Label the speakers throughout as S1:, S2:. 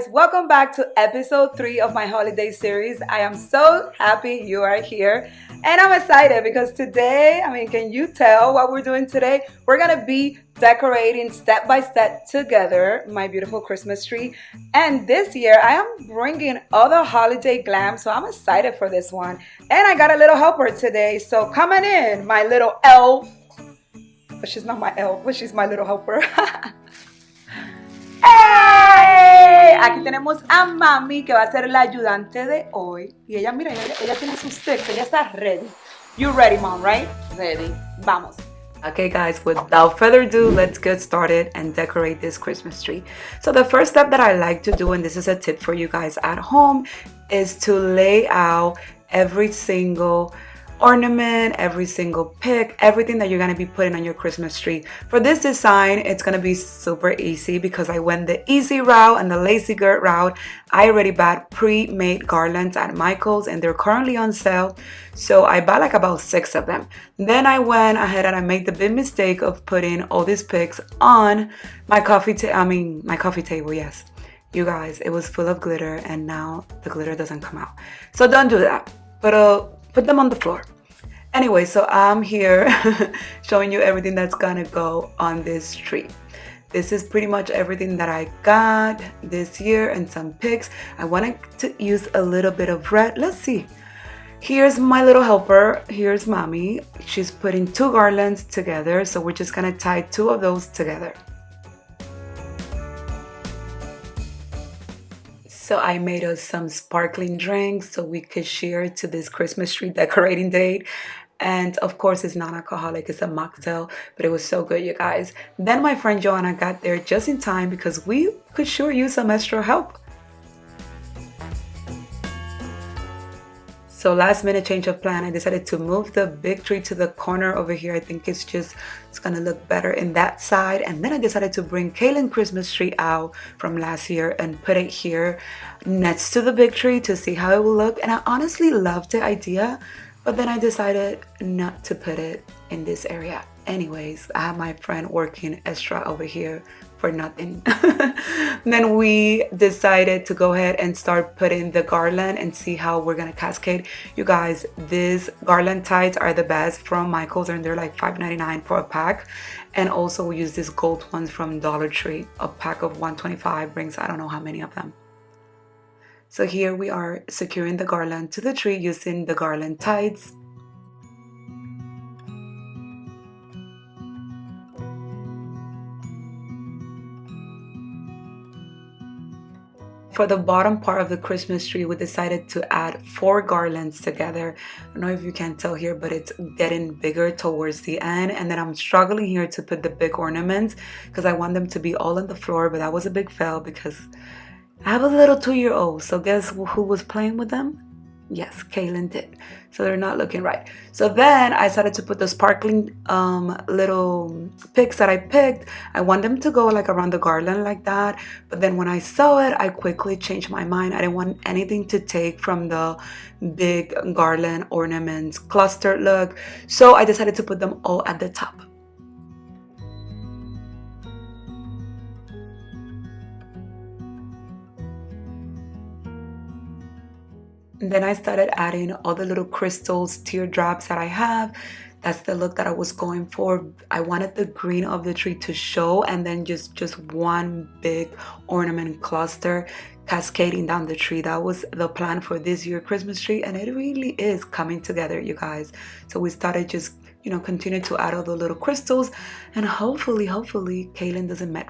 S1: guys, welcome back to episode 3 of my holiday series. I am so happy you are here and I'm excited because today, can you tell what we're doing today? We're gonna be decorating step by step together my beautiful Christmas tree. And this year I am bringing other holiday glam, so I'm excited for this one. And I got a little helper today, so coming in, my little elf. But she's not my elf, but she's my little helper. ¡Hey! Aquí tenemos a Mami, que va a ser la ayudante de hoy. Y ella, mira, ella tiene sus sticks, ella está ready. You ready, Mom, right?
S2: Ready.
S1: Vamos. Okay, guys, without further ado, let's get started and decorate this Christmas tree. So the first step that I like to do, and this is a tip for you guys at home, is to lay out every single ornament, every single pick, everything that you're going to be putting on your Christmas tree. For this design, it's going to be super easy because I went the easy route and the lazy girl route. I already bought pre-made garlands at Michael's and they're currently on sale. So I bought like about 6 of them. Then I went ahead and I made the big mistake of putting all these picks on my coffee table, yes. You guys, it was full of glitter and now the glitter doesn't come out. So don't do that. But put them on the floor. Anyway, so I'm here showing you everything that's gonna go on this tree. This is pretty much everything that I got this year and some picks. I wanted to use a little bit of red. Let's see. Here's my little helper. Here's Mommy. She's putting 2 garlands together. So we're just gonna tie 2 of those together. So I made us some sparkling drinks so we could share to this Christmas tree decorating date. And of course, it's non-alcoholic, it's a mocktail, but it was so good, you guys. Then my friend Joanna got there just in time because we could sure use some extra help. So last minute change of plan, I decided to move the big tree to the corner over here. I think it's gonna look better in that side. And then I decided to bring Kaylin's Christmas tree out from last year and put it here next to the big tree to see how it will look. And I honestly loved the idea, but then I decided not to put it in this area. Anyways, I have my friend working extra over here for nothing. Then we decided to go ahead and start putting the garland and see how we're gonna cascade. You guys, these garland ties are the best from Michael's and they're like $5.99 for a pack. And also we use these gold ones from Dollar Tree. A pack of 125 brings I don't know how many of them. So here we are securing the garland to the tree using the garland ties. For the bottom part of the Christmas tree, we decided to add 4 garlands together. I don't know if you can tell here, but it's getting bigger towards the end. And then I'm struggling here to put the big ornaments because I want them to be all on the floor, but that was a big fail because I have a little 2-year-old, so guess who was playing with them? Yes, Kaylin did. So they're not looking right. So then I started to put the sparkling little picks that I picked. I want them to go like around the garland like that. But then when I saw it, I quickly changed my mind. I didn't want anything to take from the big garland ornaments cluster look. So I decided to put them all at the top. And then I started adding all the little crystals, teardrops that I have. That's the look that I was going for. I wanted the green of the tree to show and then just one big ornament cluster cascading down the tree. That was the plan for this year Christmas tree and it really is coming together, you guys. So we started just continue to add all the little crystals and hopefully Kaylin doesn't mess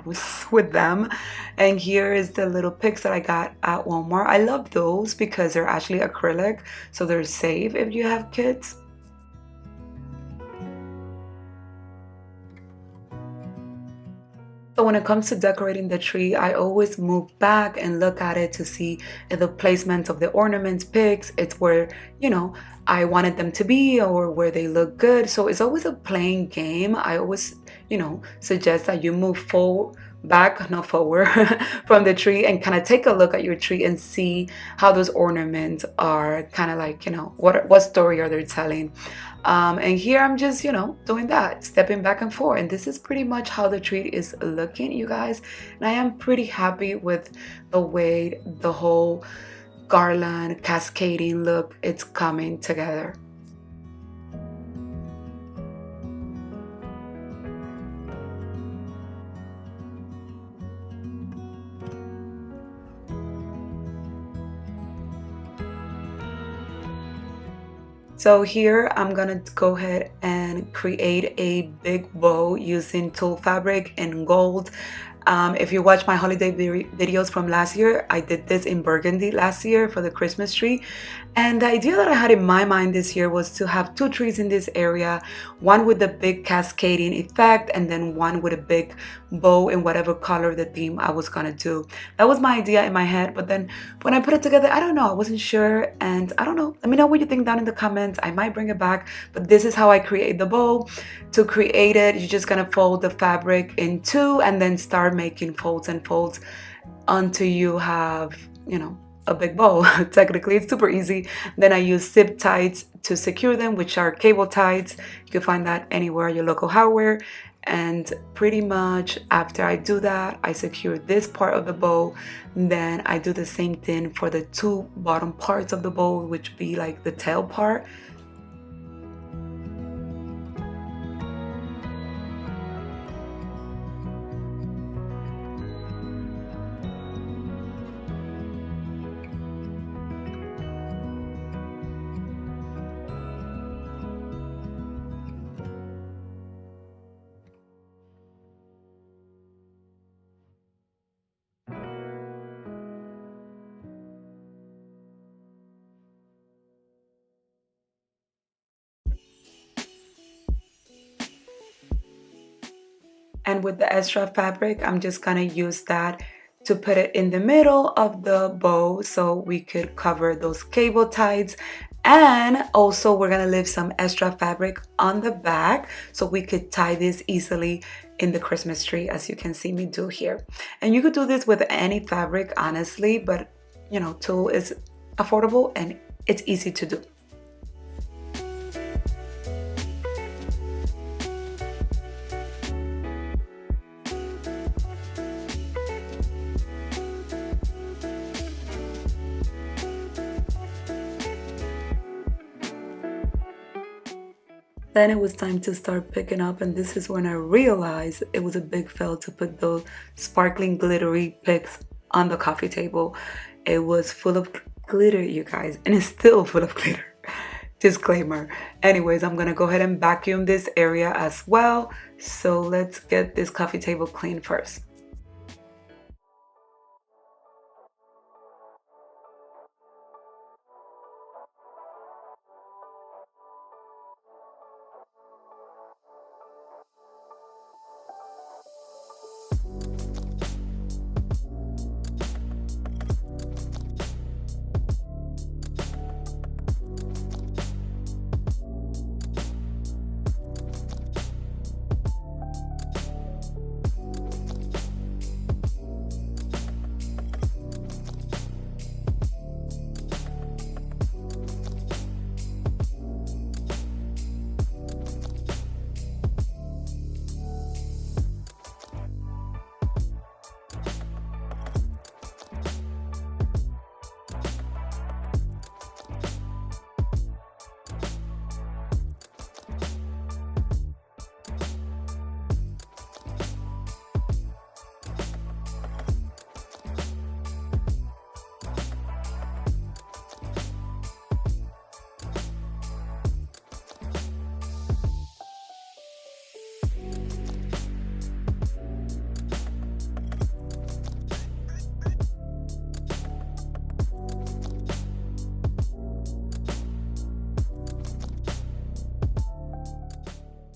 S1: with them. And here is the little picks that I got at Walmart. I love those because they're actually acrylic, so they're safe if you have kids. So when it comes to decorating the tree, I always move back and look at it to see if the placement of the ornaments picks, it's where, I wanted them to be or where they look good. So it's always a playing game. I always, suggest that you move back, not forward, from the tree, and kind of take a look at your tree and see how those ornaments are kind of like, what story are they telling. And here I'm just, doing that, stepping back and forth. And this is pretty much how the tree is looking, you guys. And I am pretty happy with the way the whole garland cascading look it's coming together. So here I'm gonna go ahead and create a big bow using tulle fabric in gold. If you watch my holiday videos from last year, I did this in burgundy last year for the Christmas tree. And the idea that I had in my mind this year was to have two trees in this area, one with the big cascading effect and then one with a big bow in whatever color the theme I was gonna do. That was my idea in my head, but then when I put it together, I don't know, I wasn't sure, and I don't know. Let me know what you think down in the comments. I might bring it back, but this is how I create the bow. To create it, you're just gonna fold the fabric in two and then start making folds and folds until you have, a big bow. Technically, it's super easy. Then I use zip ties to secure them, which are cable ties. You can find that anywhere, your local hardware. And pretty much after I do that, I secure this part of the bow. Then I do the same thing for the two bottom parts of the bow, which be like the tail part. And with the extra fabric, I'm just gonna use that to put it in the middle of the bow so we could cover those cable ties. And also we're gonna leave some extra fabric on the back so we could tie this easily in the Christmas tree, as you can see me do here. And you could do this with any fabric, honestly, but tulle is affordable and it's easy to do. Then it was time to start picking up, and this is when I realized it was a big fail to put those sparkling glittery picks on the coffee table. It was full of glitter, you guys, and it's still full of glitter. Disclaimer. Anyways, I'm gonna go ahead and vacuum this area as well. So let's get this coffee table clean first.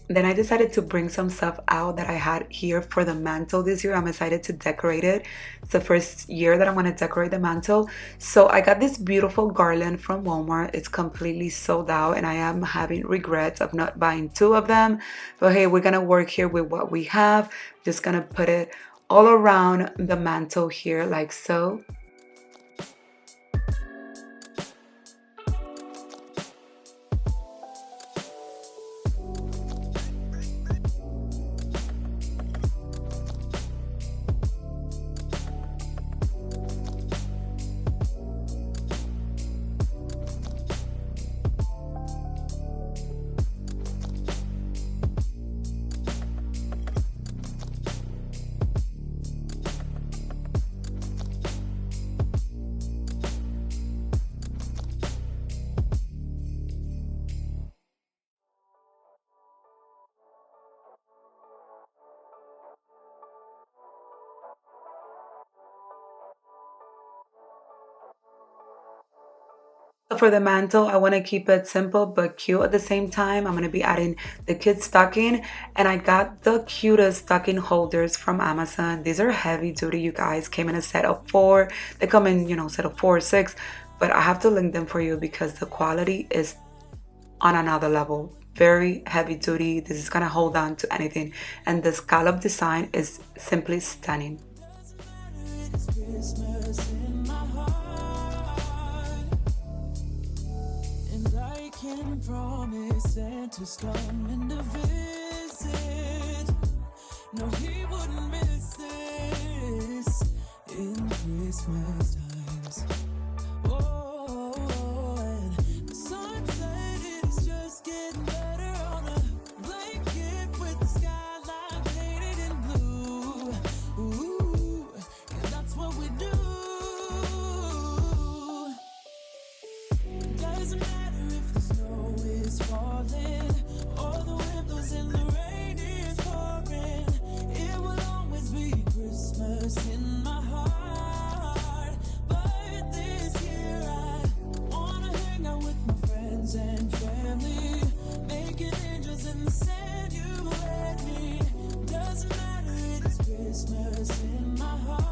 S1: Then I decided to bring some stuff out that I had here for the mantle this year. I'm excited to decorate it. It's the first year that I'm going to decorate the mantle. So I got this beautiful garland from Walmart. It's completely sold out and I am having regrets of not buying two of them. But hey, we're going to work here with what we have. Just going to put it all around the mantle here like so. So for the mantle, I want to keep it simple but cute at the same time. I'm going to be adding the kid stocking, and I got the cutest stocking holders from Amazon. These are heavy duty, you guys. Came in a set of 4. They come in, set of 4 or 6, but I have to link them for you because the quality is on another level. Very heavy duty. This is going to hold on to anything, and the scallop design is simply stunning.
S2: Can promise Santa's coming to visit. No, he wouldn't miss this in Christmas times. Oh, and the sun said it's just getting better on a blanket with the skyline painted in blue. Ooh, and that's what we do. Doesn't matter if the snow is falling or the windows and the rain is pouring. It will always be Christmas in my heart. But this year I wanna hang out with my friends and family, making angels in the sand. You and me. Doesn't matter, it's Christmas in my heart.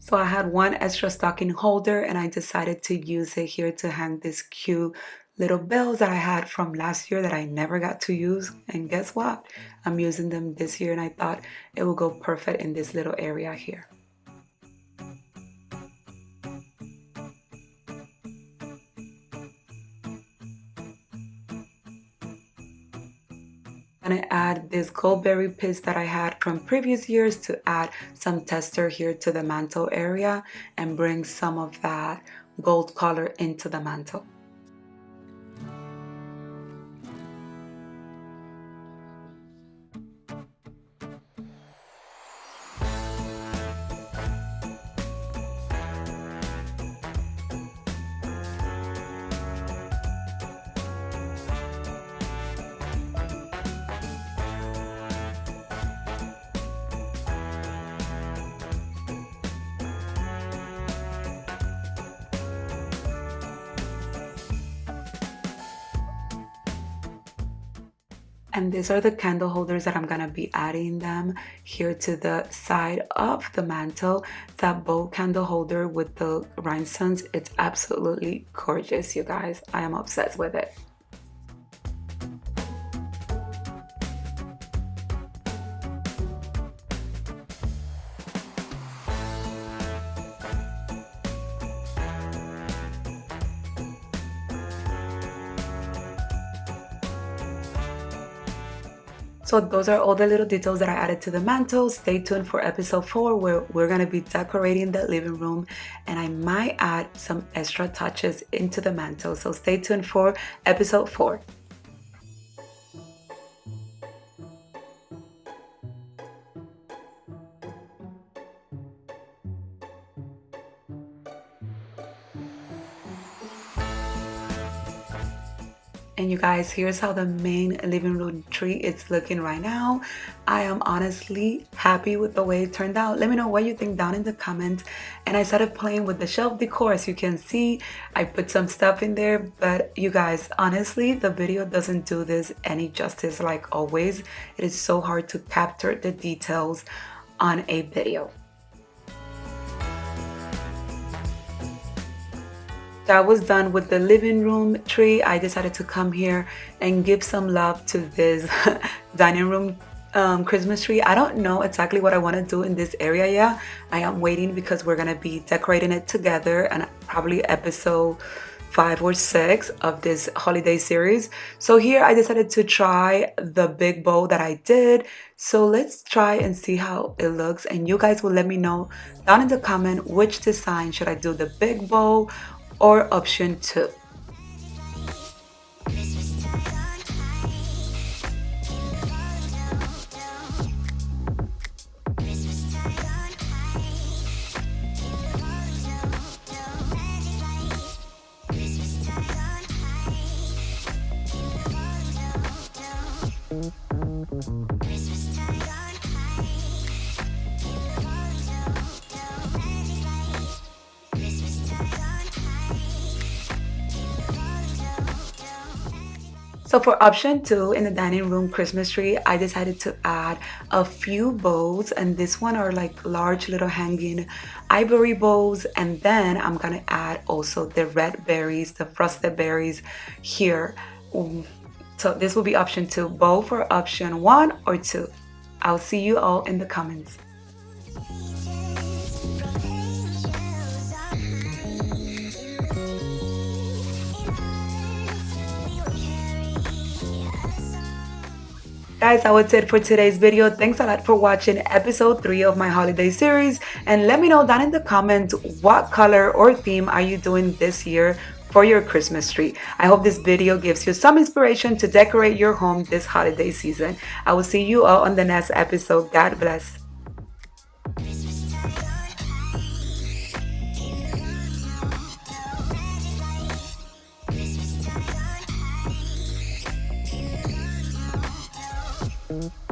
S1: So I had one extra stocking holder and I decided to use it here to hang these cute little bells that I had from last year that I never got to use. And guess what? I'm using them this year and I thought it would go perfect in this little area here. I'm gonna add this goldberry pits that I had from previous years to add some tester here to the mantle area and bring some of that gold color into the mantle. And these are the candle holders that I'm gonna be adding them here to the side of the mantle. That bow candle holder with the rhinestones, it's absolutely gorgeous, you guys. I am obsessed with it. So those are all the little details that I added to the mantle. Stay tuned for episode 4 where we're going to be decorating the living room and I might add some extra touches into the mantle. So stay tuned for episode 4. And you guys, here's how the main living room tree is looking right now. I am honestly happy with the way it turned out. Let me know what you think down in the comments. And I started playing with the shelf decor. As you can see, I put some stuff in there, but you guys, honestly, the video doesn't do this any justice like always. It is so hard to capture the details on a video. That was done with the living room tree. I decided to come here and give some love to this dining room Christmas tree. I don't know exactly what I want to do in this area yet. I am waiting because we're gonna be decorating it together, and probably episode 5 or 6 of this holiday series. So here I decided to try the big bow that I did. So let's try and see how it looks, and you guys will let me know down in the comment which design should I do, the big bow or option 2. So for option 2 in the dining room Christmas tree, I decided to add a few bows, and this one are like large little hanging ivory bows, and then I'm gonna add also the red berries, the frosted berries here. So this will be option 2, bow for option 1 or 2. I'll see you all in the comments. Guys, that was it for today's video. Thanks a lot for watching episode 3 of my holiday series, and let me know down in the comments what color or theme are you doing this year for your Christmas tree. I hope this video gives you some inspiration to decorate your home this holiday season. I will see you all on the next episode. God bless.
S2: Christmas